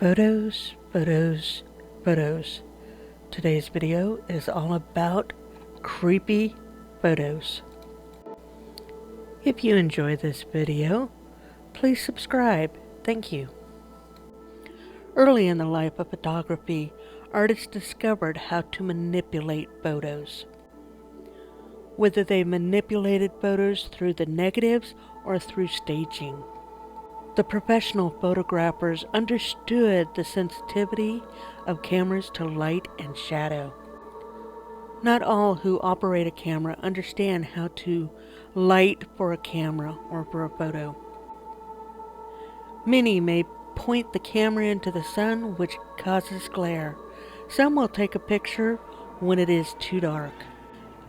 Photos, photos, photos. Today's video is all about creepy photos. If you enjoy this video, please subscribe. Thank you. Early in the life of photography, artists discovered how to manipulate photos. Whether they manipulated photos through the negatives or through staging. The professional photographers understood the sensitivity of cameras to light and shadow. Not all who operate a camera understand how to light for a camera or for a photo. Many may point the camera into the sun, which causes glare. Some will take a picture when it is too dark.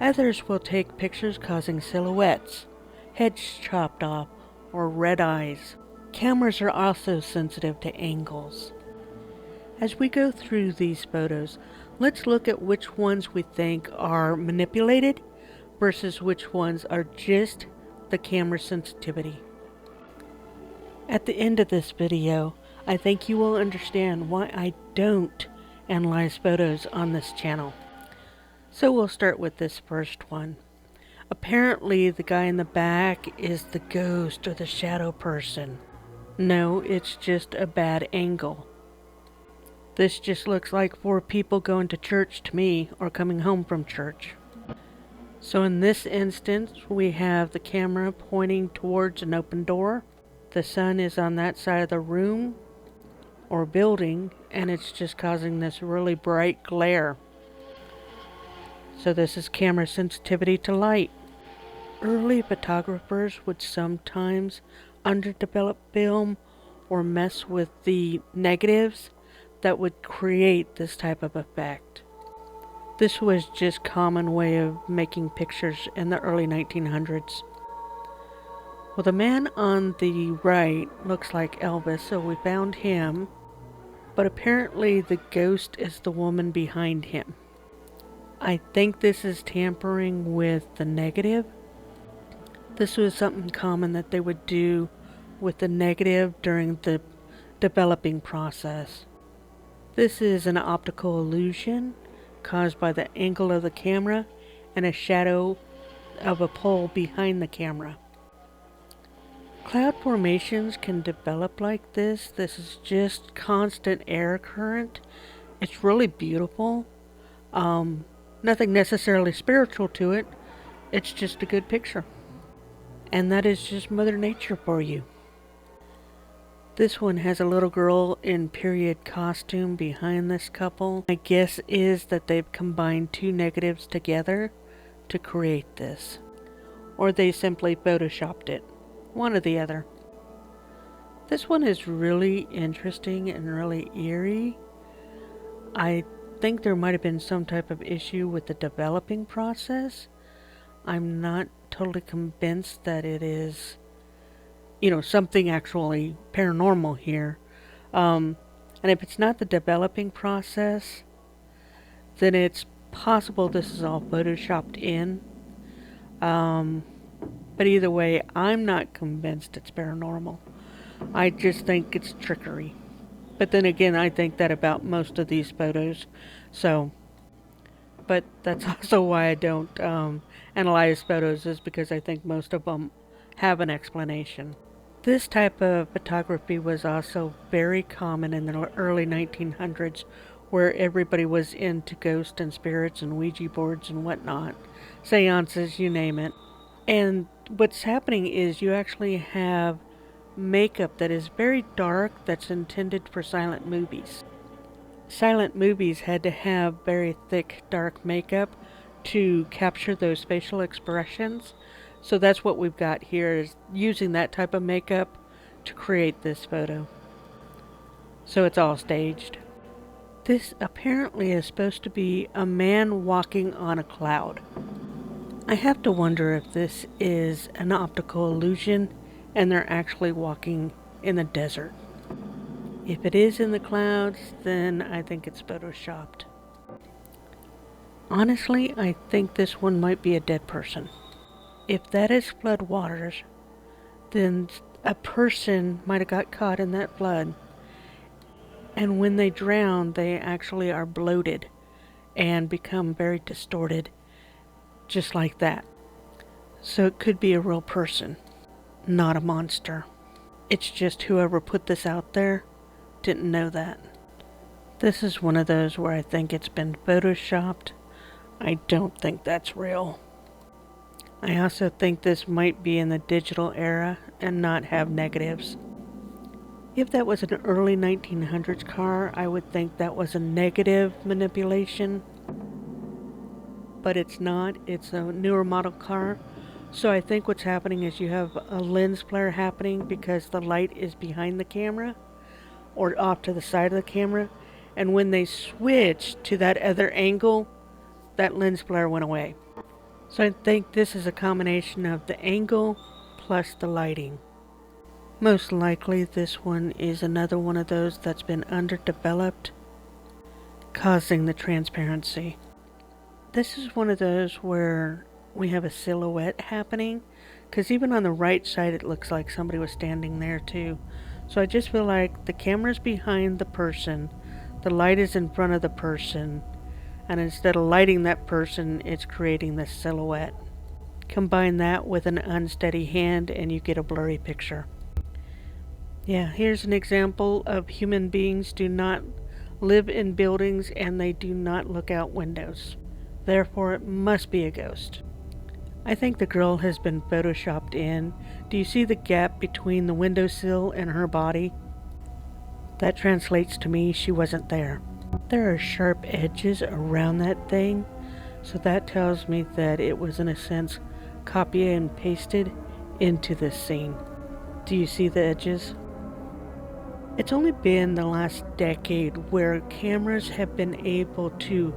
Others will take pictures causing silhouettes, heads chopped off, or red eyes. Cameras are also sensitive to angles. As we go through these photos, let's look at which ones we think are manipulated versus which ones are just the camera sensitivity. At the end of this video, I think you will understand why I don't analyze photos on this channel. So we'll start with this first one. Apparently the guy in the back is the ghost or the shadow person. No, it's just a bad angle. This just looks like 4 people going to church to me, or coming home from church. So in this instance, we have the camera pointing towards an open door. The sun is on that side of the room or building, and it's just causing this really bright glare. So this is camera sensitivity to light. Early photographers would sometimes underdevelop film or mess with the negatives that would create this type of effect. This was just common way of making pictures in the early 1900s. Well, the man on the right looks like Elvis, so we found him, but apparently the ghost is the woman behind him. I think this is tampering with the negative. This was something common that they would do with the negative during the developing process. This is an optical illusion caused by the angle of the camera and a shadow of a pole behind the camera. Cloud formations can develop like this. This is just constant air current. It's really beautiful. Nothing necessarily spiritual to it. It's just a good picture. And that is just Mother Nature for you. This one has a little girl in period costume behind this couple. My guess is that they've combined 2 negatives together to create this. Or they simply photoshopped it. One or the other. This one is really interesting and really eerie. I think there might have been some type of issue with the developing process. I'm not totally convinced that it is, something actually paranormal here. And if it's not the developing process, then it's possible this is all photoshopped in. But either way, I'm not convinced it's paranormal. I just think it's trickery. But then again, I think that about most of these photos. But that's also why I don't analyze photos, is because I think most of them have an explanation. This type of photography was also very common in the early 1900s, where everybody was into ghosts and spirits and Ouija boards and whatnot, seances, you name it. And what's happening is you actually have makeup that is very dark that's intended for silent movies. Silent movies had to have very thick, dark makeup to capture those facial expressions. So that's what we've got here, is using that type of makeup to create this photo. So it's all staged. This apparently is supposed to be a man walking on a cloud. I have to wonder if this is an optical illusion and they're actually walking in the desert. If it is in the clouds, then I think it's photoshopped. Honestly, I think this one might be a dead person. If that is flood waters, then a person might have got caught in that flood And when they drown, they actually are bloated and become very distorted, just like that. So it could be a real person, not a monster. It's just whoever put this out there didn't know that. This is one of those where I think it's been photoshopped. I don't think that's real. I also think this might be in the digital era and not have negatives. If that was an early 1900s car, I would think that was a negative manipulation. But it's not. It's a newer model car. So I think what's happening is you have a lens flare happening because the light is behind the camera or off to the side of the camera. And when they switch to that other angle, that lens flare went away. So I think this is a combination of the angle plus the lighting. Most likely this one is another one of those that's been underdeveloped, causing the transparency. This is one of those where we have a silhouette happening, because even on the right side it looks like somebody was standing there too. So I just feel like the camera's behind the person, the light is in front of the person, and instead of lighting that person, it's creating this silhouette. Combine that with an unsteady hand and you get a blurry picture. Yeah, here's an example of human beings do not live in buildings and they do not look out windows. Therefore, it must be a ghost. I think the girl has been photoshopped in. Do you see the gap between the windowsill and her body? That translates to me she wasn't there. There are sharp edges around that thing, so that tells me that it was in a sense copied and pasted into this scene. Do you see the edges? It's only been the last decade where cameras have been able to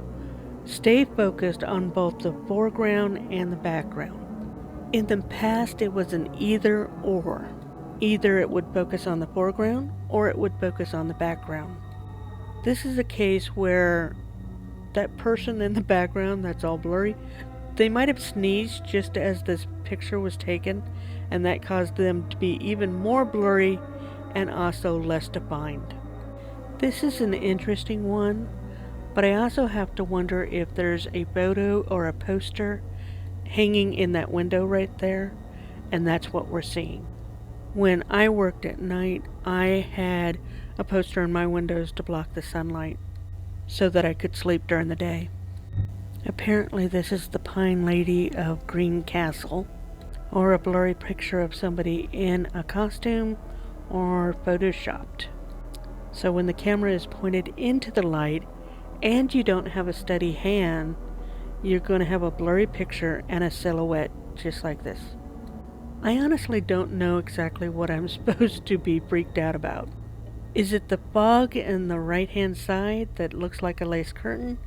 stay focused on both the foreground and the background. In the past, it was an either or. Either it would focus on the foreground or it would focus on the background. This is a case where that person in the background that's all blurry, they might have sneezed just as this picture was taken, and that caused them to be even more blurry and also less defined. This is an interesting one, but I also have to wonder if there's a photo or a poster hanging in that window right there, and that's what we're seeing. When I worked at night, I had a poster in my windows to block the sunlight so that I could sleep during the day. Apparently this is the Pine Lady of Green Castle, or a blurry picture of somebody in a costume or photoshopped. So when the camera is pointed into the light and you don't have a steady hand, you're going to have a blurry picture and a silhouette just like this. I honestly don't know exactly what I'm supposed to be freaked out about. Is it the fog in the right hand side that looks like a lace curtain?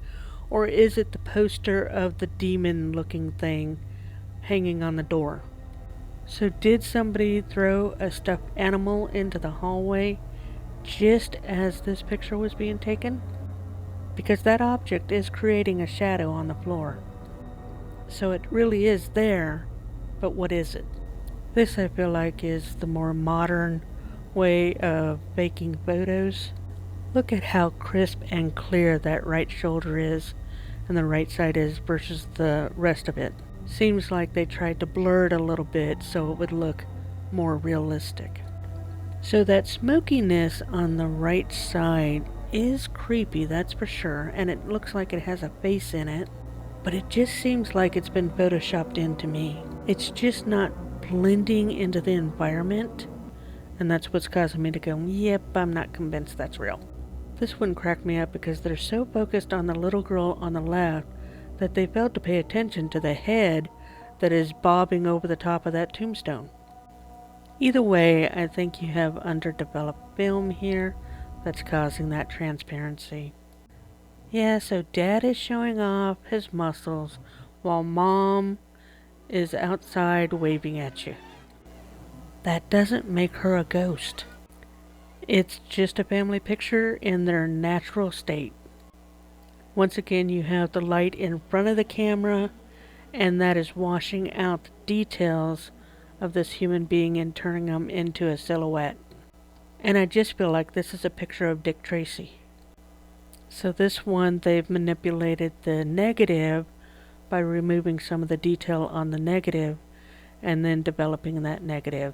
Or is it the poster of the demon looking thing hanging on the door? So did somebody throw a stuffed animal into the hallway just as this picture was being taken? Because that object is creating a shadow on the floor. So it really is there, but what is it? This I feel like is the more modern way of making photos. Look at how crisp and clear that right shoulder is and the right side is versus the rest of it. Seems like they tried to blur it a little bit so it would look more realistic. So that smokiness on the right side is creepy, that's for sure, and it looks like it has a face in it, but it just seems like it's been photoshopped into me. It's just not blending into the environment, and that's what's causing me to go, yep, I'm not convinced that's real. This one cracked me up because they're so focused on the little girl on the left that they failed to pay attention to the head that is bobbing over the top of that tombstone. Either way, I think you have underdeveloped film here that's causing that transparency. Yeah, so Dad is showing off his muscles while Mom is outside waving at you. That doesn't make her a ghost. It's just a family picture in their natural state. Once again, you have the light in front of the camera, and that is washing out the details of this human being and turning them into a silhouette. And I just feel like this is a picture of Dick Tracy. So this one, they've manipulated the negative by removing some of the detail on the negative and then developing that negative.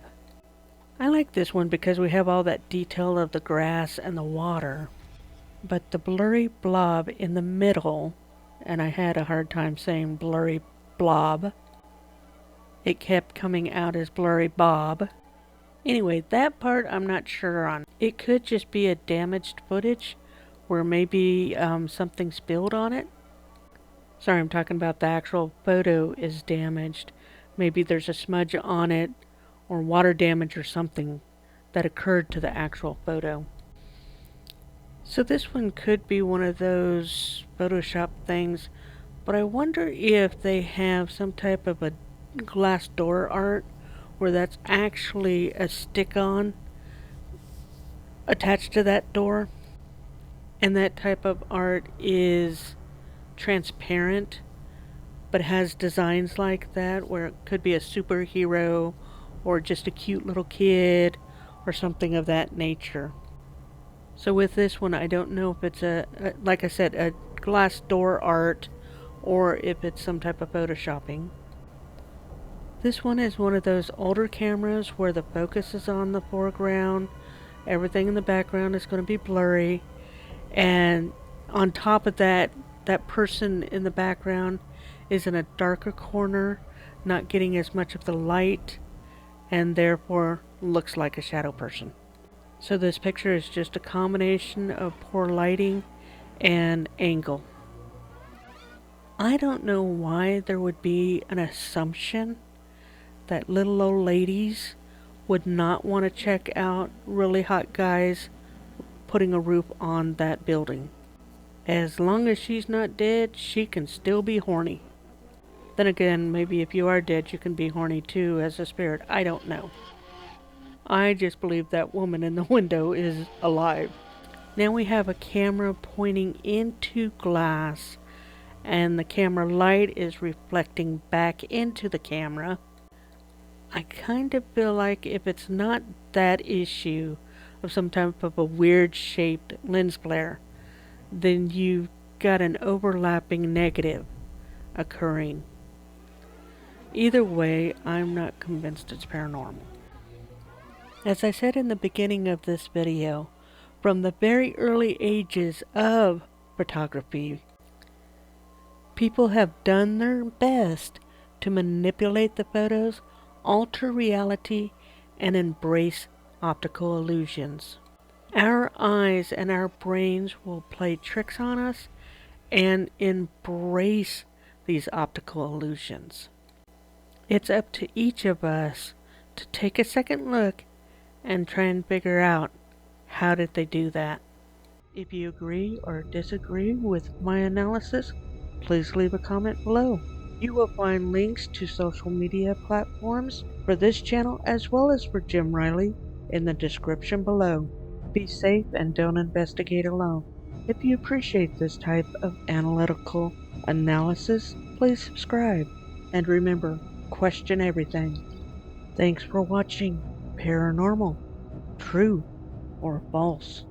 I like this one because we have all that detail of the grass and the water, but the blurry blob in the middle, and I had a hard time saying blurry blob, it kept coming out as blurry bob. Anyway, that part I'm not sure on. It could just be a damaged footage where maybe something spilled on it. Sorry, I'm talking about the actual photo is damaged. Maybe there's a smudge on it or water damage or something that occurred to the actual photo. So this one could be one of those Photoshop things, but I wonder if they have some type of a glass door art where that's actually a stick-on attached to that door, and that type of art is transparent but has designs like that where it could be a superhero or just a cute little kid or something of that nature. So with this one, I don't know if it's like I said, a glass door art or if it's some type of photoshopping. This one is one of those older cameras where the focus is on the foreground, everything in the background is going to be blurry, and on top of that, that person in the background is in a darker corner, not getting as much of the light, and therefore looks like a shadow person. So this picture is just a combination of poor lighting and angle. I don't know why there would be an assumption that little old ladies would not want to check out really hot guys putting a roof on that building. As long as she's not dead, she can still be horny. Then again, maybe if you are dead, you can be horny too as a spirit. I don't know. I just believe that woman in the window is alive. Now we have a camera pointing into glass, and the camera light is reflecting back into the camera. I kind of feel like if it's not that issue of some type of a weird shaped lens flare, then you've got an overlapping negative occurring. Either way, I'm not convinced it's paranormal. As I said in the beginning of this video, from the very early ages of photography, people have done their best to manipulate the photos, alter reality, and embrace optical illusions. Our eyes and our brains will play tricks on us and embrace these optical illusions. It's up to each of us to take a second look and try and figure out how did they do that. If you agree or disagree with my analysis, please leave a comment below. You will find links to social media platforms for this channel as well as for Jim Riley in the description below. Be safe and don't investigate alone. If you appreciate this type of analytical analysis, please subscribe. And remember, question everything. Thanks for watching Paranormal, True or False.